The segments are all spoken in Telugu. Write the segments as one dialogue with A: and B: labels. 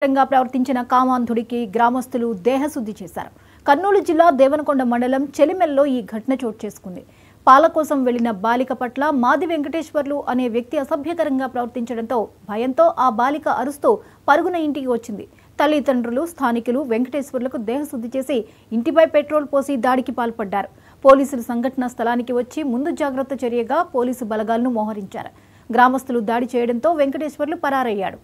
A: ప్రవర్తించిన కామాంధుడికి గ్రామస్తులు దేహశుద్ధి చేశారు. కర్నూలు జిల్లా దేవనకొండ మండలం చెలిమెల్లో ఈ ఘటన చోటు చేసుకుంది. పాల కోసం వెళ్లిన బాలిక పట్ల మాది వెంకటేశ్వర్లు అనే వ్యక్తి అసభ్యకరంగా ప్రవర్తించడంతో భయంతో ఆ బాలిక అరుస్తూ పరుగున ఇంటికి వచ్చింది. తల్లిదండ్రులు స్థానికులు వెంకటేశ్వర్లకు దేహశుద్ధి చేసి ఇంటిపై పెట్రోల్ పోసి దాడికి పాల్పడ్డారు. పోలీసులు సంఘటనా స్థలానికి వచ్చి ముందు జాగ్రత్త చర్యగా పోలీసు బలగాలను మోహరించారు. గ్రామస్తులు దాడి చేయడంతో వెంకటేశ్వర్లు పరారయ్యాడు.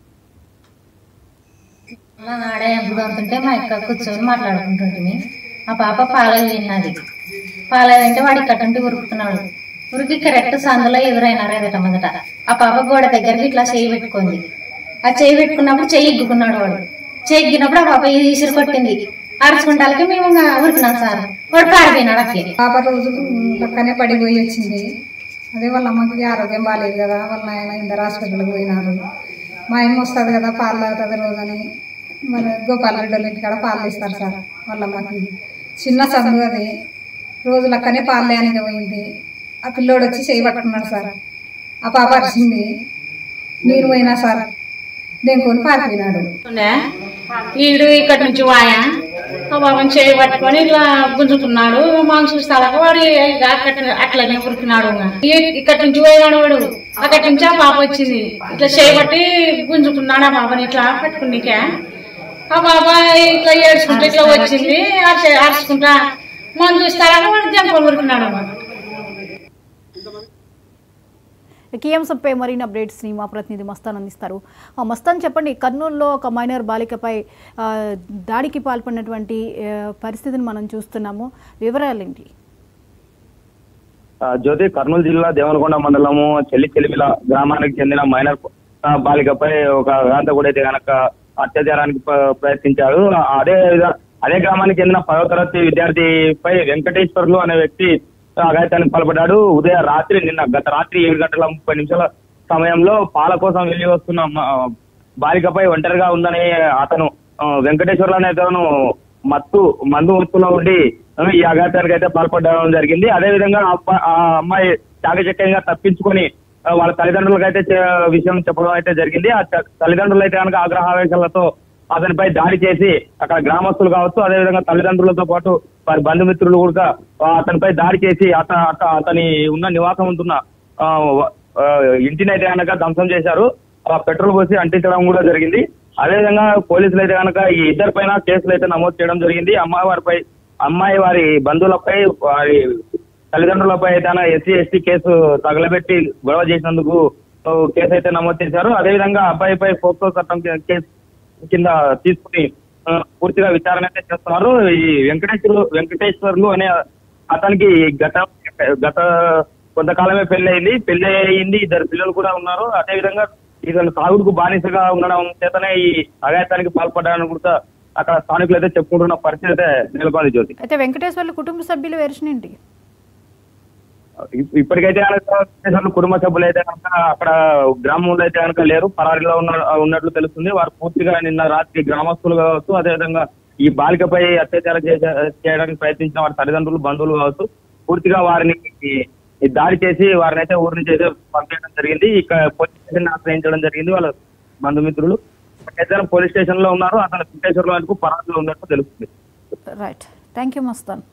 B: ఆడే ఎప్పుడుంటుంటే మా ఇక్కడ కూర్చొని మాట్లాడుకుంటుంటే ఆ పాప పాలలు తిన్నది. పాలలు తింటే వాడు ఇక్కడుంటే ఉరుకుతున్నాడు. ఉరికి కరెక్ట్ సందులో ఎదురైనారు ఎదట మొదట. ఆ పాప గోడ దగ్గరికి ఇట్లా చేయి పెట్టుకుంది. ఆ చేయి పెట్టుకున్నప్పుడు చెయ్యి ఇగ్గుకున్నాడు వాడు. చెయ్యి ఇగ్గినప్పుడు ఆ పాప ఇసురు కొట్టింది. అరుచుకుంటాలకి మేము ఉరికినాం సార్. వాడు పారిపోయినాడు. అట్లే
C: పాప రోజు పక్కనే పడిపోయి వచ్చింది. అదే వాళ్ళ అమ్మకి ఆరోగ్యం బాగాలేదు కదా, వాళ్ళ ఆయన ఇందరు హాస్పిటల్కి పోయినారు. మా అమ్మ వస్తుంది కదా పాలు తాగుతుంది రోజని మరి గోపాల రెడ్డి ఇంటికాడ పాలు ఇస్తారు సార్. వాళ్ళ అమ్మకి చిన్న సందు అది రోజు లక్కనే పాలు లేనికి పోయింది. ఆ పిల్లోడు వచ్చి చేయి పట్టుకున్నాడు సార్. ఆ పాప అరిచింది. నేను పోయినా సార్ నేను కొని పారిపోయినాడు.
D: ఈడు ఇక్కడ నుంచి వాయా పాపం చేయి పట్టుకొని ఇట్లా గుంజుతున్నాడు. మాంసం స్థలకు వాడు అట్లనే ఉరికినాడు. ఇక్కడ నుంచి పోయినాడు వాడు. అక్కడి నుంచి ఆ పాప వచ్చింది. ఇట్లా చేయబట్టి గుంజుకున్నాడు. ఆ పాపని ఇట్లా పట్టుకునికే ఆ పాప ఇట్లా ఏడ్చుకుంటూ ఇట్లా వచ్చింది. అరుచుకుంటా మందు స్థలకు వాడు జంపలు ఉరికినాడు.
A: ఈ అంశంపై మరిన్ని అప్డేట్స్ ని మా ప్రతినిధి మస్తాన్ అందిస్తారు. మస్తాన్, చెప్పండి, కర్నూలులో ఒక మైనర్ బాలికపై దాడికి పాల్పడినటువంటి పరిస్థితిని మనం చూస్తున్నాము. వివరాలేంటి?
E: జ్యోతి, కర్నూలు జిల్లా దేవనకొండ మండలము చెలిమిల గ్రామానికి చెందిన మైనర్ బాలికపై ఒక హంతకుడు అయితే కనుక అత్యాచారానికి ప్రయత్నించాడు. అదే గ్రామానికి చెందిన 10వ తరగతి విద్యార్థిపై వెంకటేశ్వర్లు అనే వ్యక్తి అఘాయితానికి పాల్పడ్డాడు. గత రాత్రి 7:30 సమయంలో పాల కోసం వెళ్లి వస్తున్న బాలికపై ఒంటరిగా ఉందని అతను వెంకటేశ్వర్లు అనే అతను మందు మత్తులో ఉండి ఈ అఘాయితానికి అయితే పాల్పడడం జరిగింది. అదేవిధంగా ఆ అమ్మాయి చాకచక్యంగా తప్పించుకొని వాళ్ళ తల్లిదండ్రులకు అయితే విషయం చెప్పడం అయితే జరిగింది. ఆ తల్లిదండ్రులు అయితే కనుక ఆగ్రహావేశాలతో అతనిపై దాడి చేసి అక్కడ గ్రామస్తులు కావచ్చు, అదేవిధంగా తల్లిదండ్రులతో పాటు వారి బంధుమిత్రులు కూడా అతనిపై దాడి చేసి అతని ఉన్న నివాసం ఉంటున్న ఇంటిని అయితే కనుక ధ్వంసం చేశారు. పెట్రోల్ పోసి అంటించడం కూడా జరిగింది. అదేవిధంగా పోలీసులు అయితే కనుక ఈ ఇద్దరి పైన కేసులు అయితే నమోదు చేయడం జరిగింది. అమ్మాయి వారి బంధువులపై, వారి తల్లిదండ్రులపై అయితే ఎస్సీ ఎస్టీ కేసు తగలబెట్టి గొడవ చేసినందుకు కేసు అయితే నమోదు చేశారు. అదేవిధంగా అబ్బాయిపై పోక్సో చట్టం కేసు కింద తీసుకుని పూర్తిగా విచారణ అయితే చేస్తున్నారు. ఈ వెంకటేశ్వర్లు అనే అతనికి గత కొంతకాలమే పెళ్లి అయింది. 2 పిల్లలు కూడా ఉన్నారు. అదేవిధంగా ఇతను తాగుడుకు బానిసగా ఉండడం చేతనే ఈ అఘాయితానికి పాల్పడ్డారని కూడా అక్కడ స్థానికులు అయితే చెప్పుకుంటున్న పరిస్థితి అయితే నెలకొంది. జ్యోతి,
A: అయితే వెంకటేశ్వర్లు కుటుంబ సభ్యులు వెర్షన్ ఏంటి?
E: ఇప్పటికైతే కనుక కుటుంబ సభ్యులు అయితే కనుక అక్కడ గ్రామంలో అయితే కనుక లేరు, పరారీలో ఉన్నట్లు తెలుస్తుంది. వారు పూర్తిగా నిన్న రాత్రి గ్రామస్తులు కావచ్చు, అదేవిధంగా ఈ బాలికపై అత్యాచారం చేయడానికి ప్రయత్నించిన వారి తల్లిదండ్రులు, బంధువులు కావచ్చు, పూర్తిగా వారిని దాడి చేసి వారిని అయితే ఊరి నుంచి అయితే పంపించడం జరిగింది. ఇక పోలీస్ స్టేషన్ ఆశ్రయించడం జరిగింది. వాళ్ళ బంధుమిత్రులు పోలీస్ స్టేషన్ లో ఉన్నారు. అతను వెంకటేశ్వర్లు వరకు పరారీలో ఉన్నట్టు తెలుస్తుంది.
A: Right, thank you Mastan.